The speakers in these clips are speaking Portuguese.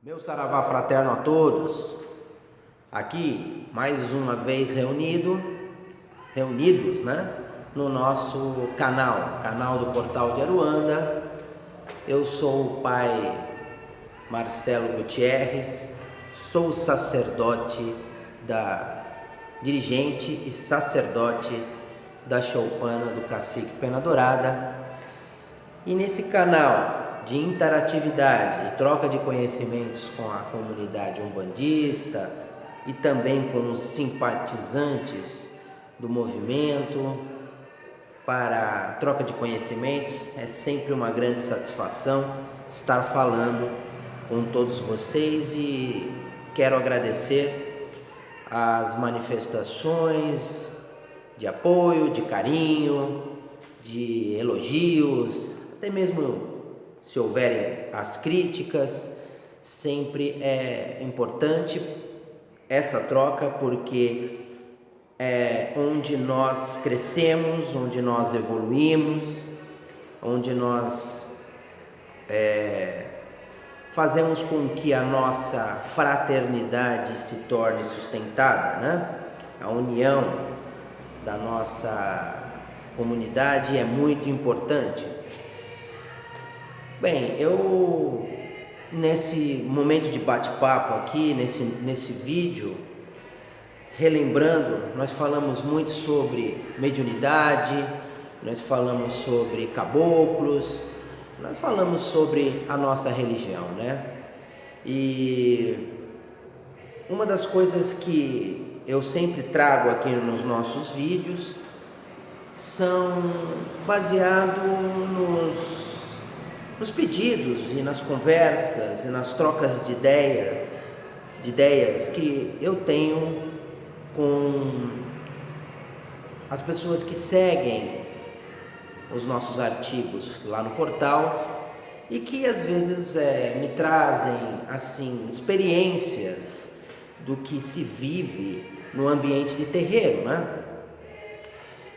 Meu saravá fraterno a todos, aqui mais uma vez reunidos, né, no nosso canal do Portal de Aruanda. Eu sou o pai Marcelo Gutierrez, sou sacerdote dirigente e sacerdote da Choupana do Cacique Pena Dourada. E nesse canal de interatividade e troca de conhecimentos com a comunidade umbandista e também com os simpatizantes do movimento, para troca de conhecimentos, é sempre uma grande satisfação estar falando com todos vocês e quero agradecer as manifestações de apoio, de carinho, de elogios, até mesmo se houverem as críticas. Sempre é importante essa troca, porque é onde nós crescemos, onde nós evoluímos, onde nós fazemos com que a nossa fraternidade se torne sustentada, né? A união da nossa comunidade é muito importante. Bem, eu nesse momento de bate-papo aqui, nesse vídeo, relembrando, nós falamos muito sobre mediunidade, nós falamos sobre caboclos, nós falamos sobre a nossa religião, né? E uma das coisas que eu sempre trago aqui nos nossos vídeos são baseado nos pedidos e nas conversas e nas trocas de ideias que eu tenho com as pessoas que seguem os nossos artigos lá no portal e que às vezes me trazem assim experiências do que se vive no ambiente de terreiro, né?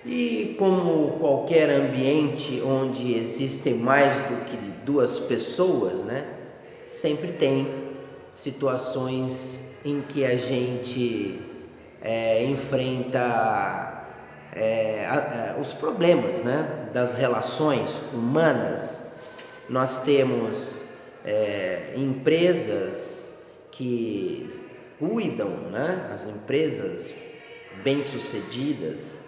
E como qualquer ambiente onde existem mais do que duas pessoas, né, sempre tem situações em que a gente enfrenta os problemas, né, das relações humanas. Nós temos empresas que cuidam, né, as empresas bem-sucedidas.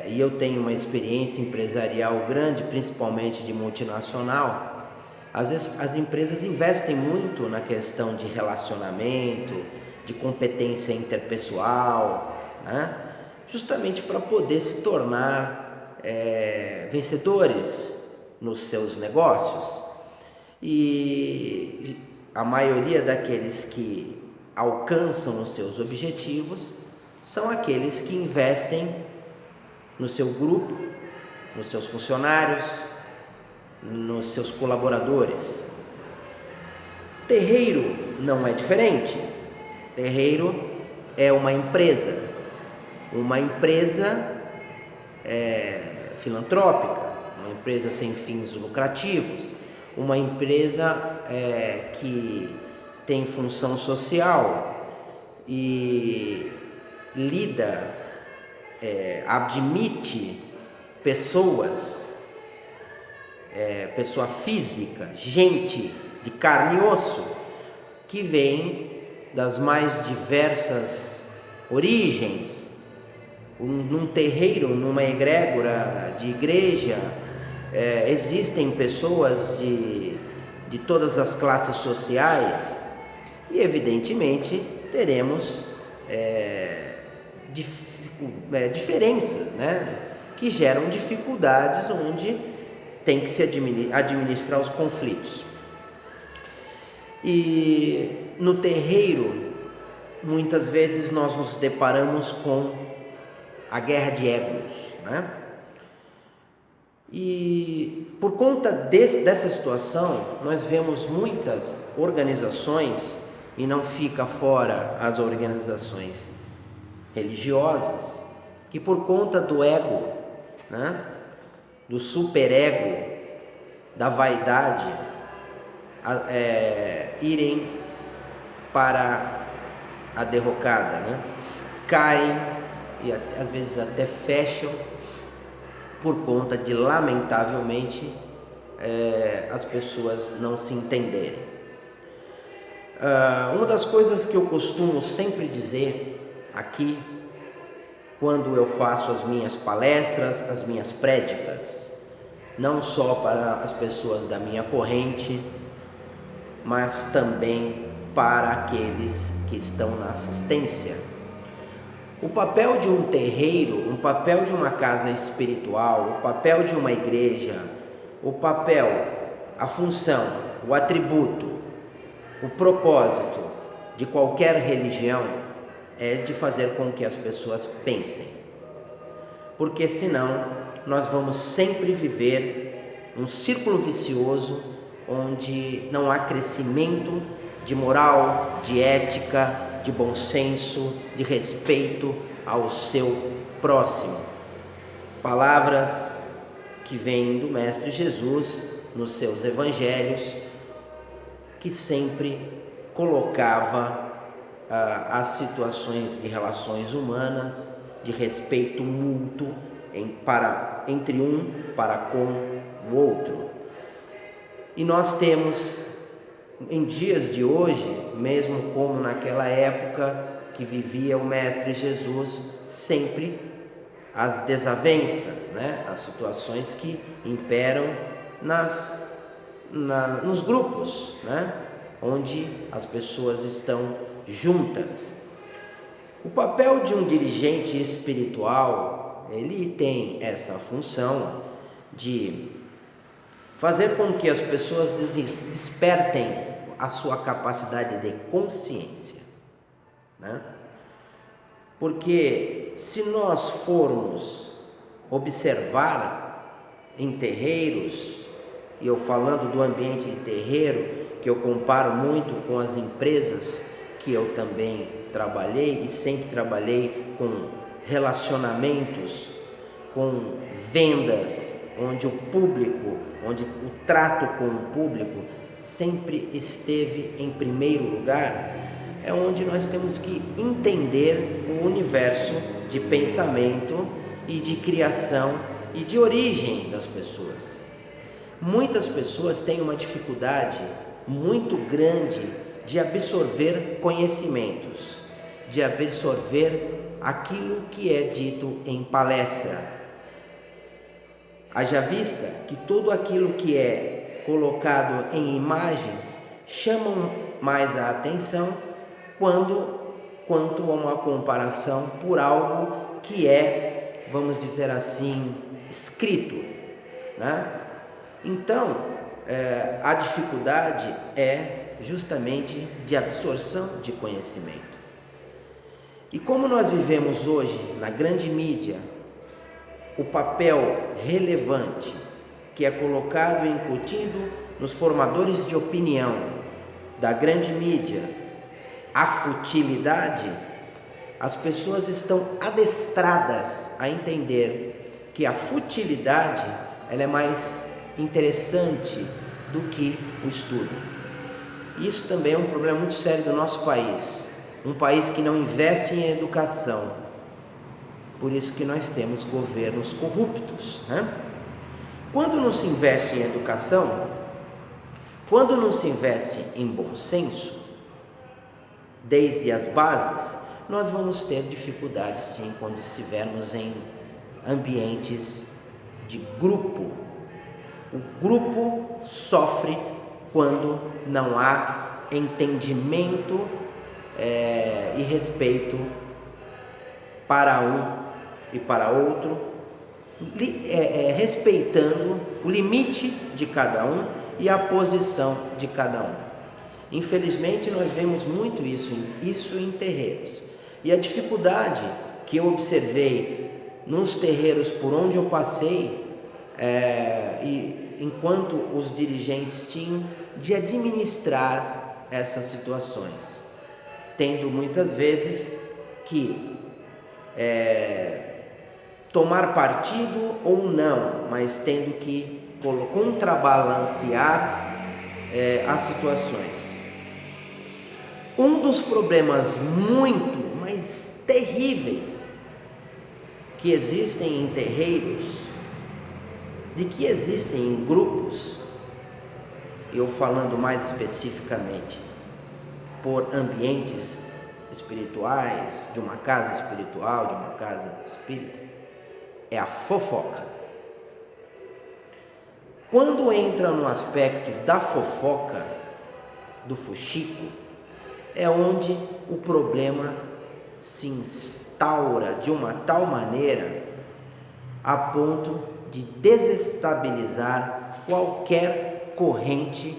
E eu tenho uma experiência empresarial grande, principalmente de multinacional. Às vezes as empresas investem muito na questão de relacionamento, de competência interpessoal, né? Justamente para poder se tornar vencedores nos seus negócios. E a maioria daqueles que alcançam os seus objetivos são aqueles que investem no seu grupo, nos seus funcionários, nos seus colaboradores. Terreiro não é diferente. Terreiro é uma empresa filantrópica, uma empresa sem fins lucrativos, uma empresa que tem função social e admite pessoas, pessoa física, gente de carne e osso, que vem das mais diversas origens. Num terreiro, numa egrégora de igreja, existem pessoas de todas as classes sociais e evidentemente teremos diferenças, né, que geram dificuldades onde tem que se administrar os conflitos. E no terreiro, muitas vezes nós nos deparamos com a guerra de egos, né? E por conta dessa situação, nós vemos muitas organizações, e não fica fora as organizações religiosas, que por conta do ego, né, do superego, da vaidade, irem para a derrocada, né? Caem e às vezes até fecham por conta de, lamentavelmente, as pessoas não se entenderem. Uma das coisas que eu costumo sempre dizer aqui, quando eu faço as minhas palestras, as minhas prédicas, não só para as pessoas da minha corrente, mas também para aqueles que estão na assistência. O papel de um terreiro, o papel de uma casa espiritual, o papel de uma igreja, o papel, a função, o atributo, o propósito de qualquer religião é de fazer com que as pessoas pensem. Porque senão nós vamos sempre viver um círculo vicioso onde não há crescimento de moral, de ética, de bom senso, de respeito ao seu próximo. Palavras que vêm do Mestre Jesus nos seus evangelhos, que sempre colocava as situações de relações humanas, de respeito mútuo entre um para com o outro. E nós temos, em dias de hoje, mesmo como naquela época que vivia o Mestre Jesus, sempre as desavenças, né? As situações que imperam nos grupos, né? Onde as pessoas estão juntas. O papel de um dirigente espiritual, ele tem essa função de fazer com que as pessoas despertem a sua capacidade de consciência, né? Porque se nós formos observar em terreiros, e eu falando do ambiente de terreiro, que eu comparo muito com as empresas que eu também trabalhei e sempre trabalhei com relacionamentos, com vendas, onde o público, onde o trato com o público sempre esteve em primeiro lugar, é onde nós temos que entender o universo de pensamento e de criação e de origem das pessoas. Muitas pessoas têm uma dificuldade muito grande de absorver conhecimentos, de absorver aquilo que é dito em palestra. Haja vista que tudo aquilo que é colocado em imagens chama mais a atenção quanto a uma comparação por algo que é, vamos dizer assim, escrito, né? Então, a dificuldade é justamente de absorção de conhecimento. E como nós vivemos hoje na grande mídia, o papel relevante que é colocado e incutido nos formadores de opinião da grande mídia, a futilidade, as pessoas estão adestradas a entender que a futilidade ela é mais interessante do que o estudo. Isso também é um problema muito sério do nosso país, um país que não investe em educação. Por isso que nós temos governos corruptos, né? Quando não se investe em educação, quando não se investe em bom senso, desde as bases, nós vamos ter dificuldade sim quando estivermos em ambientes de grupo. O grupo sofre quando não há entendimento e respeito para um e para outro, respeitando o limite de cada um e a posição de cada um. Infelizmente nós vemos muito isso em terreiros. E a dificuldade que eu observei nos terreiros por onde eu passei, e enquanto os dirigentes tinham de administrar essas situações, tendo muitas vezes que tomar partido ou não, mas tendo que contrabalancear as situações. Um dos problemas muito, mas terríveis que existem em terreiros, de que existem em grupos, eu falando mais especificamente por ambientes espirituais, de uma casa espiritual, de uma casa espírita, é a fofoca. Quando entra no aspecto da fofoca, do fuxico, é onde o problema se instaura de uma tal maneira a ponto de desestabilizar qualquer corrente,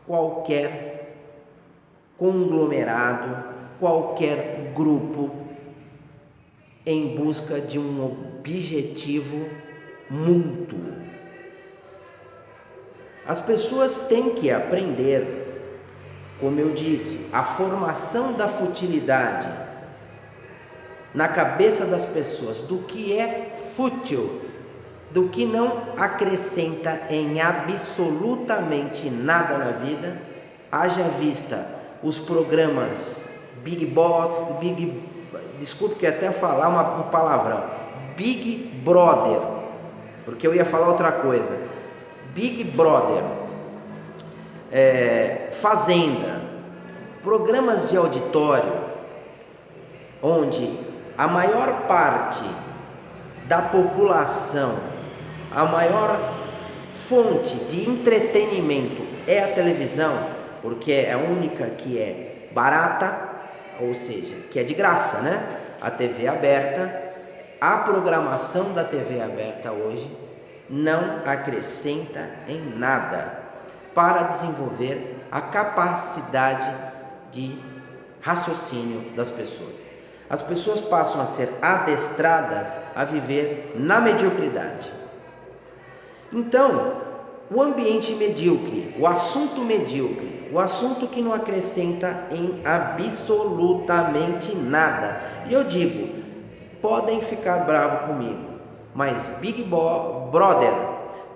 qualquer conglomerado, qualquer grupo em busca de um objetivo mútuo. As pessoas têm que aprender, como eu disse, a formação da futilidade na cabeça das pessoas, do que é fútil, do que não acrescenta em absolutamente nada na vida. Haja vista os programas Big Boss, desculpe que até falar um palavrão, Big Brother, porque eu ia falar outra coisa, Big Brother, Fazenda, programas de auditório, onde a maior parte da população, a maior fonte de entretenimento é a televisão, porque é a única que é barata, ou seja, que é de graça, né? A TV aberta, a programação da TV aberta hoje não acrescenta em nada para desenvolver a capacidade de raciocínio das pessoas. As pessoas passam a ser adestradas a viver na mediocridade. Então, o ambiente medíocre, o assunto medíocre, o assunto que não acrescenta em absolutamente nada. E eu digo, podem ficar bravos comigo, mas Big Brother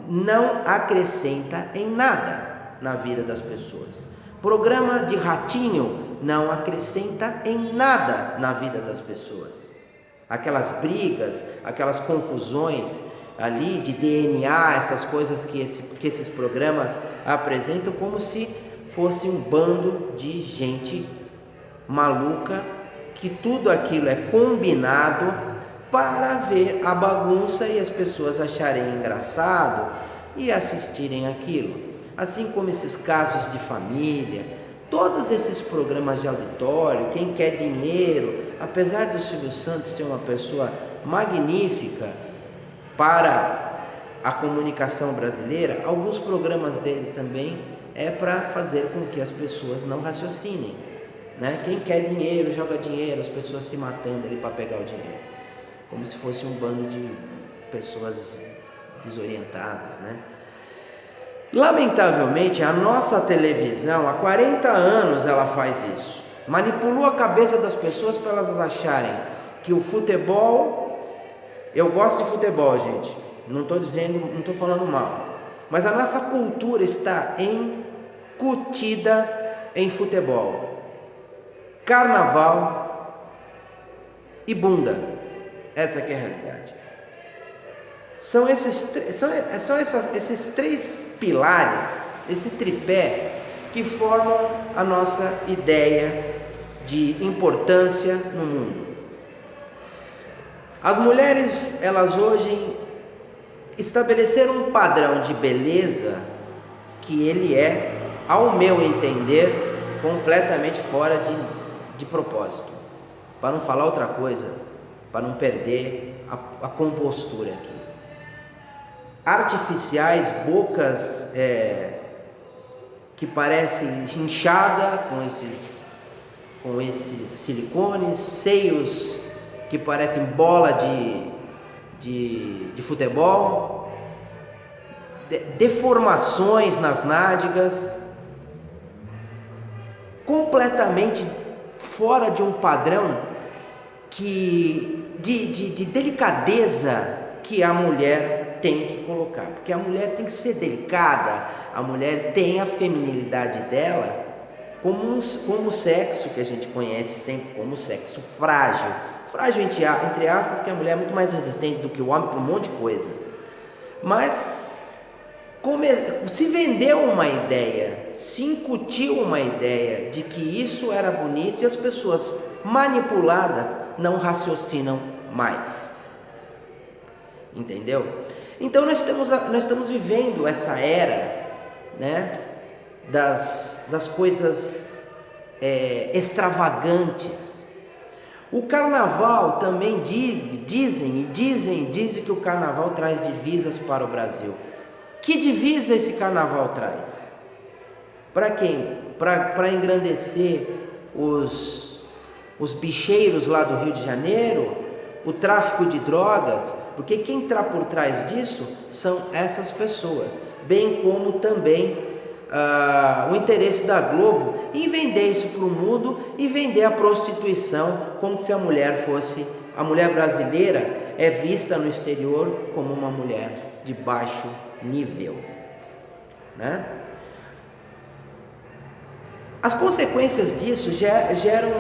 não acrescenta em nada na vida das pessoas. Programa de ratinho não acrescenta em nada na vida das pessoas. Aquelas brigas, aquelas confusões ali de DNA, essas coisas que esses programas apresentam, como se fosse um bando de gente maluca, que tudo aquilo é combinado para ver a bagunça e as pessoas acharem engraçado e assistirem aquilo. Assim como esses casos de família, todos esses programas de auditório, quem quer dinheiro, apesar do Silvio Santos ser uma pessoa magnífica para a comunicação brasileira, alguns programas dele também é para fazer com que as pessoas não raciocinem, né? Quem quer dinheiro, joga dinheiro, as pessoas se matando ali para pegar o dinheiro, como se fosse um bando de pessoas desorientadas, né? Lamentavelmente, a nossa televisão, há 40 anos ela faz isso. Manipulou a cabeça das pessoas para elas acharem que o futebol... Eu gosto de futebol, gente. Não estou falando mal. Mas a nossa cultura está incutida em futebol, carnaval e bunda. Essa que é a realidade. São esses três pilares, esse tripé, que formam a nossa ideia de importância no mundo. As mulheres, elas hoje estabeleceram um padrão de beleza que ele é, ao meu entender, completamente fora de propósito. Para não falar outra coisa, para não perder a compostura aqui. Artificiais, bocas que parecem inchada com esses silicones, seios que parecem bola de futebol, deformações nas nádegas, completamente fora de um padrão de delicadeza que a mulher tem que colocar, porque a mulher tem que ser delicada, a mulher tem a feminilidade dela como o sexo que a gente conhece sempre como sexo frágil. Frágil entre aspas, porque a mulher é muito mais resistente do que o homem para um monte de coisa. Mas se vendeu uma ideia, se incutiu uma ideia de que isso era bonito e as pessoas manipuladas não raciocinam mais. Entendeu? Então nós estamos vivendo essa era, né, das coisas extravagantes. O carnaval também dizem que o carnaval traz divisas para o Brasil. Que divisa esse carnaval traz? Para quem? Para engrandecer os bicheiros lá do Rio de Janeiro, o tráfico de drogas, porque quem está por trás disso são essas pessoas, bem como também o interesse da Globo em vender isso para o mundo e vender a prostituição como se a mulher brasileira é vista no exterior como uma mulher de baixo nível, né? As consequências disso geram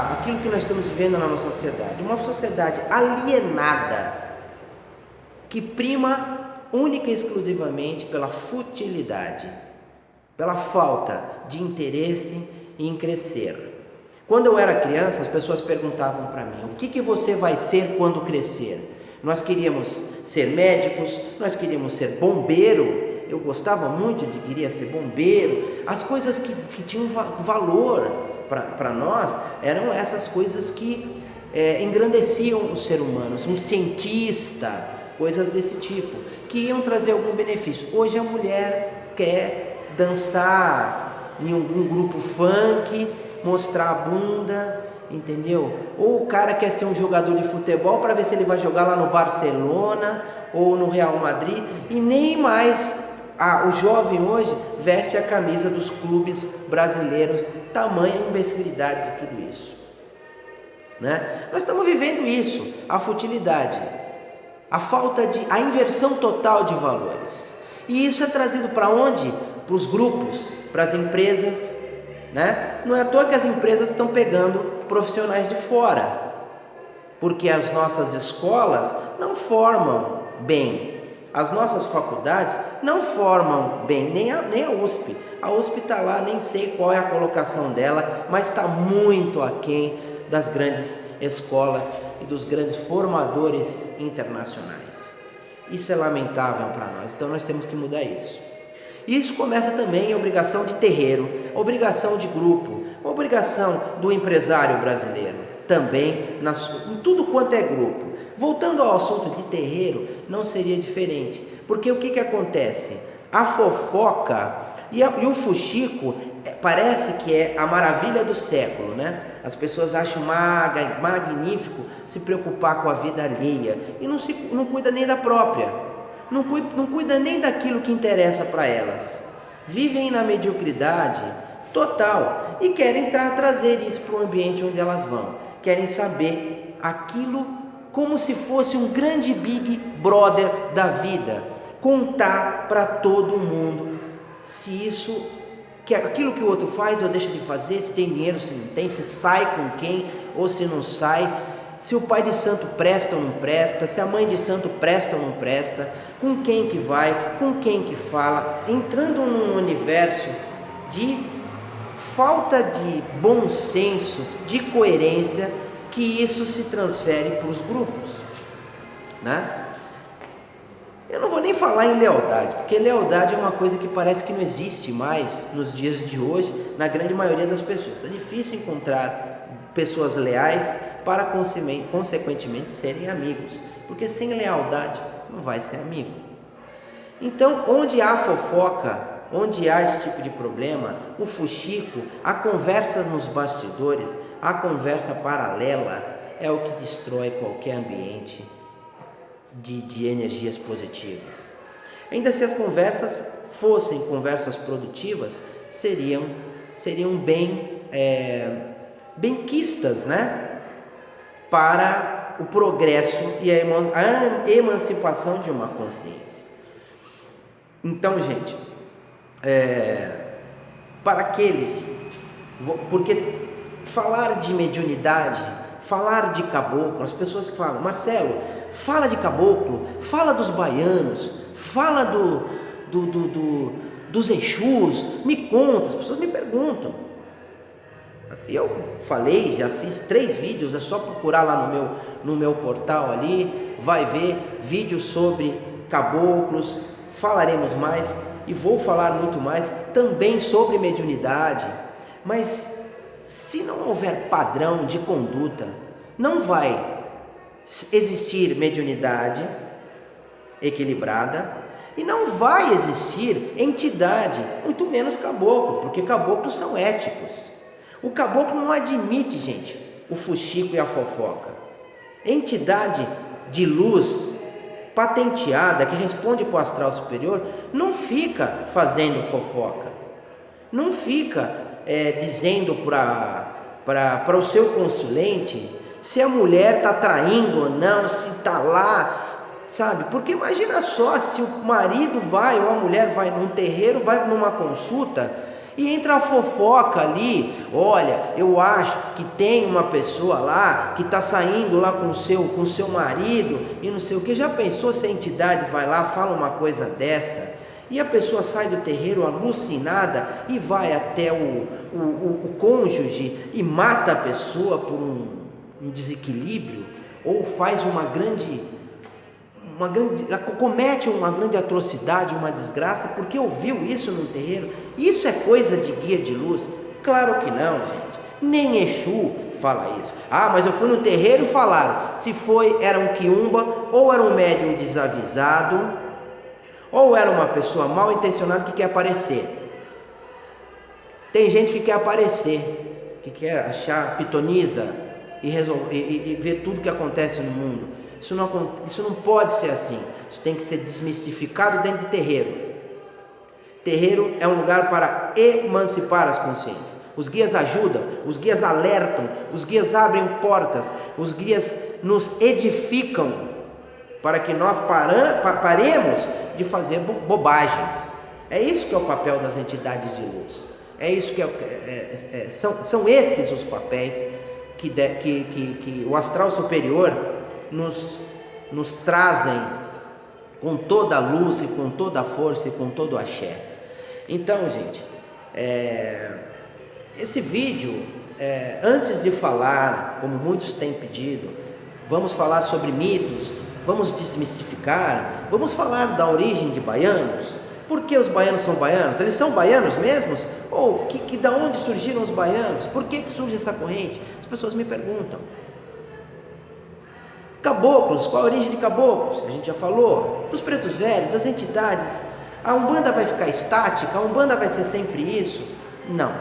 aquilo que nós estamos vivendo na nossa sociedade, uma sociedade alienada que prima única e exclusivamente pela futilidade, pela falta de interesse em crescer. Quando eu era criança, as pessoas perguntavam para mim: o que você vai ser quando crescer? Nós queríamos ser médicos, nós queríamos ser bombeiro. Eu gostava muito de queria ser bombeiro. As coisas que tinham valor para nós eram essas coisas que engrandeciam o ser humano, um cientista, coisas desse tipo, que iam trazer algum benefício. Hoje a mulher quer dançar em algum grupo funk, mostrar a bunda, entendeu? Ou o cara quer ser um jogador de futebol para ver se ele vai jogar lá no Barcelona ou no Real Madrid, e nem mais o jovem hoje veste a camisa dos clubes brasileiros. Tamanha imbecilidade de tudo isso, né? Nós estamos vivendo isso, a futilidade, a inversão total de valores. E isso é trazido para onde? Para os grupos, para as empresas, né? Não é à toa que as empresas estão pegando profissionais de fora, porque as nossas escolas não formam bem, as nossas faculdades não formam bem, nem a USP. A USP está lá, nem sei qual é a colocação dela, mas está muito aquém das grandes escolas e dos grandes formadores internacionais. Isso é lamentável para nós, então nós temos que mudar isso. Isso começa também em obrigação de terreiro, obrigação de grupo, obrigação do empresário brasileiro, também em tudo quanto é grupo. Voltando ao assunto de terreiro, não seria diferente, porque o que acontece? A fofoca e o fuxico parece que é a maravilha do século, né? As pessoas acham magnífico se preocupar com a vida alheia e não cuida nem da própria, não cuida nem daquilo que interessa para elas. Vivem na mediocridade total e querem trazer isso para o ambiente onde elas vão. Querem saber aquilo como se fosse um grande Big Brother da vida, contar para todo mundo aquilo que o outro faz ou deixa de fazer, se tem dinheiro, se não tem, se sai com quem ou se não sai, se o pai de santo presta ou não presta, se a mãe de santo presta ou não presta, com quem que vai, com quem que fala, entrando num universo de falta de bom senso, de coerência, que isso se transfere para os grupos, né? Eu não vou nem falar em lealdade, porque lealdade é uma coisa que parece que não existe mais nos dias de hoje, na grande maioria das pessoas. É difícil encontrar pessoas leais para consequentemente serem amigos, porque sem lealdade não vai ser amigo. Então, onde há fofoca, onde há esse tipo de problema, o fuxico, a conversa nos bastidores, a conversa paralela é o que destrói qualquer ambiente de energias positivas. Ainda se as conversas fossem conversas produtivas, seriam bem quistas, né? Para o progresso e a emancipação de uma consciência. Então, gente, para aqueles, porque falar de mediunidade, falar de caboclo, as pessoas que falam, Marcelo, fala de caboclo, fala dos baianos, fala dos Exus, me conta, as pessoas me perguntam. Eu falei, já fiz 3 vídeos, é só procurar lá no meu portal ali, vai ver vídeos sobre caboclos, falaremos mais e vou falar muito mais também sobre mediunidade, mas se não houver padrão de conduta, não vai existir mediunidade equilibrada e não vai existir entidade, muito menos caboclo, porque caboclos são éticos. O caboclo não admite, gente, o fuxico e a fofoca. Entidade de luz patenteada que responde para o astral superior não fica fazendo fofoca, não fica dizendo para o seu consulente se a mulher está traindo ou não, se está lá, sabe? Porque imagina só, se o marido vai ou a mulher vai num terreiro, vai numa consulta e entra a fofoca ali, olha, eu acho que tem uma pessoa lá que está saindo lá com o seu marido e não sei o que. Já pensou se a entidade vai lá, fala uma coisa dessa e a pessoa sai do terreiro alucinada e vai até o cônjuge e mata a pessoa por um desequilíbrio, ou faz comete uma grande atrocidade, uma desgraça, porque ouviu isso no terreiro? Isso é coisa de guia de luz? Claro que não, gente. Nem Exu fala isso. Ah, mas eu fui no terreiro e falaram. Se foi, era um quiumba, ou era um médium desavisado, ou era uma pessoa mal intencionada que quer aparecer. Tem gente que quer aparecer, que quer achar pitonisa e ver tudo que acontece no mundo. Isso não pode ser assim. Isso tem que ser desmistificado dentro de terreiro. Terreiro é um lugar para emancipar as consciências. Os guias ajudam, os guias alertam, os guias abrem portas, os guias nos edificam para que nós paremos de fazer bobagens. É isso que é o papel das entidades de luz. É isso que são esses os papéis que o astral superior nos trazem com toda a luz e com toda a força e com todo o axé. Então, gente, esse vídeo, antes de falar, como muitos têm pedido, vamos falar sobre mitos, vamos desmistificar, vamos falar da origem de baianos. Por que os baianos são baianos? Eles são baianos mesmos? Ou da onde surgiram os baianos? Por que surge essa corrente? As pessoas me perguntam. Caboclos, qual a origem de caboclos? A gente já falou. Dos pretos velhos, as entidades. A Umbanda vai ficar estática? A Umbanda vai ser sempre isso? Não.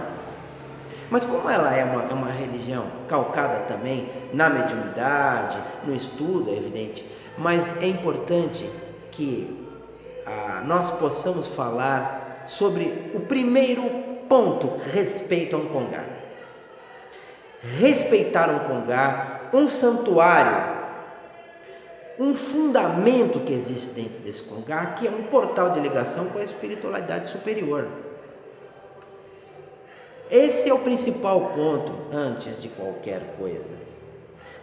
Mas como ela é uma religião calcada também na mediunidade, no estudo, é evidente, mas é importante que nós possamos falar sobre o primeiro ponto: respeito a um congá. Respeitar um congá, um santuário, um fundamento que existe dentro desse congá, que é um portal de ligação com a espiritualidade superior. Esse é o principal ponto antes de qualquer coisa.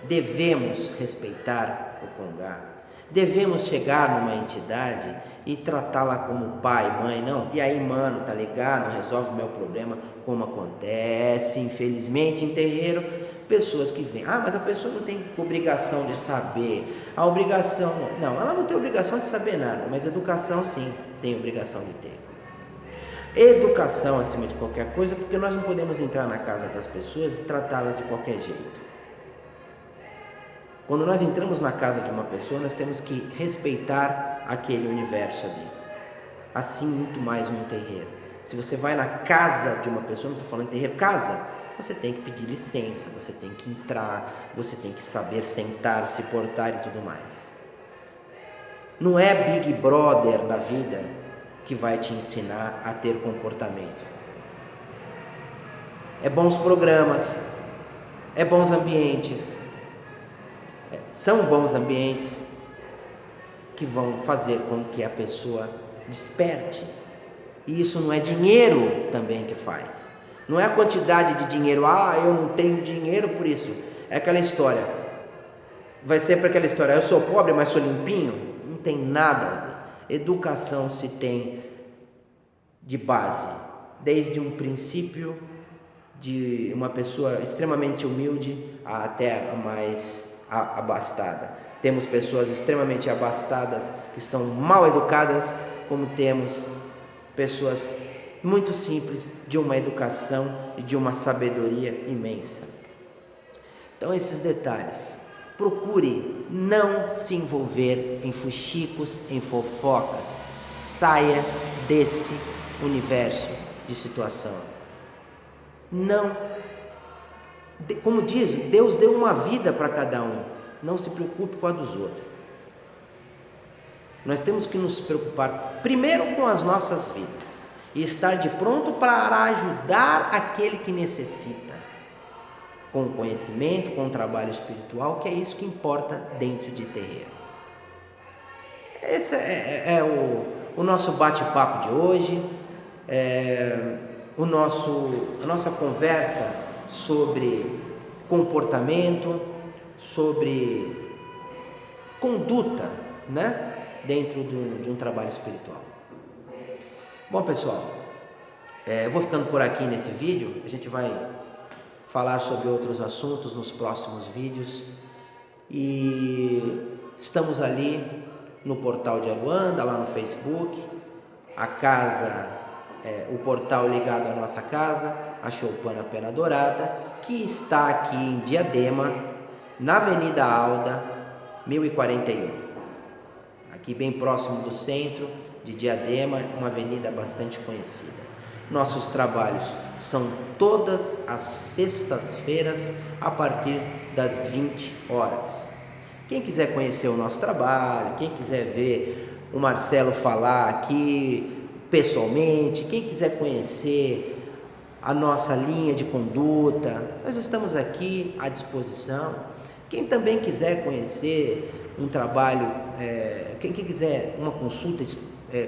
Devemos respeitar o congá. Devemos chegar numa entidade e tratá-la como pai, mãe, não. E aí, mano, tá ligado? Resolve o meu problema, como acontece, infelizmente, em terreiro, pessoas que vêm. Ah, mas a pessoa não tem obrigação de saber. A obrigação, não, ela não tem obrigação de saber nada, mas educação sim, tem obrigação de ter. Educação acima de qualquer coisa, porque nós não podemos entrar na casa das pessoas e tratá-las de qualquer jeito. Quando nós entramos na casa de uma pessoa, nós temos que respeitar aquele universo ali. Assim, muito mais num terreiro. Se você vai na casa de uma pessoa, não estou falando em terreiro, casa, você tem que pedir licença, você tem que entrar, você tem que saber sentar, se portar e tudo mais. Não é Big Brother da vida que vai te ensinar a ter comportamento. É bons programas, é bons ambientes, são bons ambientes que vão fazer com que a pessoa desperte. E isso não é dinheiro também que faz. Não é a quantidade de dinheiro, eu não tenho dinheiro por isso. É aquela história, vai ser para aquela história, eu sou pobre, mas sou limpinho. Não tem nada a ver. Educação se tem de base, desde um princípio de uma pessoa extremamente humilde até a mais abastada. Temos pessoas extremamente abastadas que são mal educadas, como temos pessoas muito simples, de uma educação e de uma sabedoria imensa. Então, esses detalhes. Procure não se envolver em fuxicos, em fofocas. Saia desse universo de situação. Não, como diz, Deus deu uma vida para cada um. Não se preocupe com a dos outros. Nós temos que nos preocupar primeiro com as nossas vidas e estar de pronto para ajudar aquele que necessita, com conhecimento, com trabalho espiritual, que é isso que importa dentro de terreiro. Esse é o nosso bate-papo de hoje, a nossa conversa sobre comportamento, sobre conduta, né? Dentro de um trabalho espiritual. Bom, pessoal, eu vou ficando por aqui nesse vídeo. A gente vai falar sobre outros assuntos nos próximos vídeos. E estamos ali no portal de Aruanda, lá no Facebook. A casa, o portal ligado à nossa casa, a Choupana Pena Dourada, que está aqui em Diadema, na Avenida Alda, 1041. Aqui bem próximo do centro de Diadema, uma avenida bastante conhecida. Nossos trabalhos são todas as sextas-feiras a partir das 20 horas. Quem quiser conhecer o nosso trabalho, quem quiser ver o Marcelo falar aqui pessoalmente, quem quiser conhecer a nossa linha de conduta, nós estamos aqui à disposição. Quem também quiser conhecer um trabalho, quem quiser uma consulta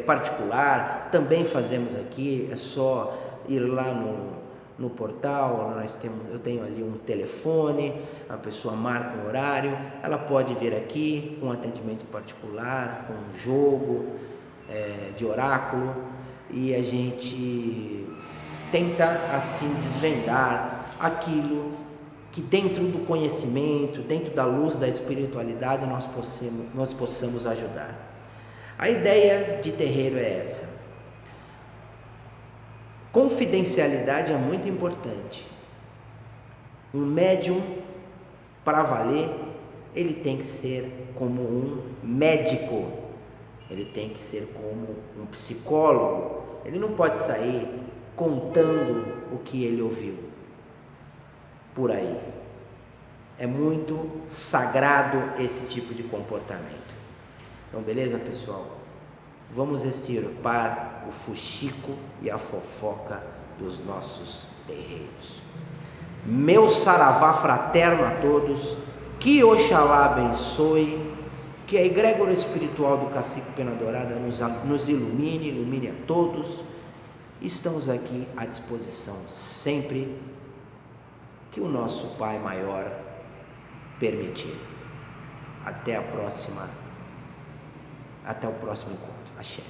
particular, também fazemos aqui, é só ir lá no portal, eu tenho ali um telefone, a pessoa marca um horário, ela pode vir aqui com atendimento particular, com um jogo de oráculo, e a gente tenta assim desvendar aquilo que dentro do conhecimento, dentro da luz da espiritualidade nós possamos ajudar. A ideia de terreiro é essa. Confidencialidade é muito importante. Um médium, para valer, ele tem que ser como um médico, ele tem que ser como um psicólogo. Ele não pode sair contando o que ele ouviu por aí. É muito sagrado esse tipo de comportamento. Então, beleza, pessoal? Vamos extirpar o fuxico e a fofoca dos nossos terreiros. Meu saravá fraterno a todos, que Oxalá abençoe, que a egrégora espiritual do Cacique Pena Dourada nos ilumine a todos. Estamos aqui à disposição sempre que o nosso Pai Maior permitir. Até o próximo encontro. Axé.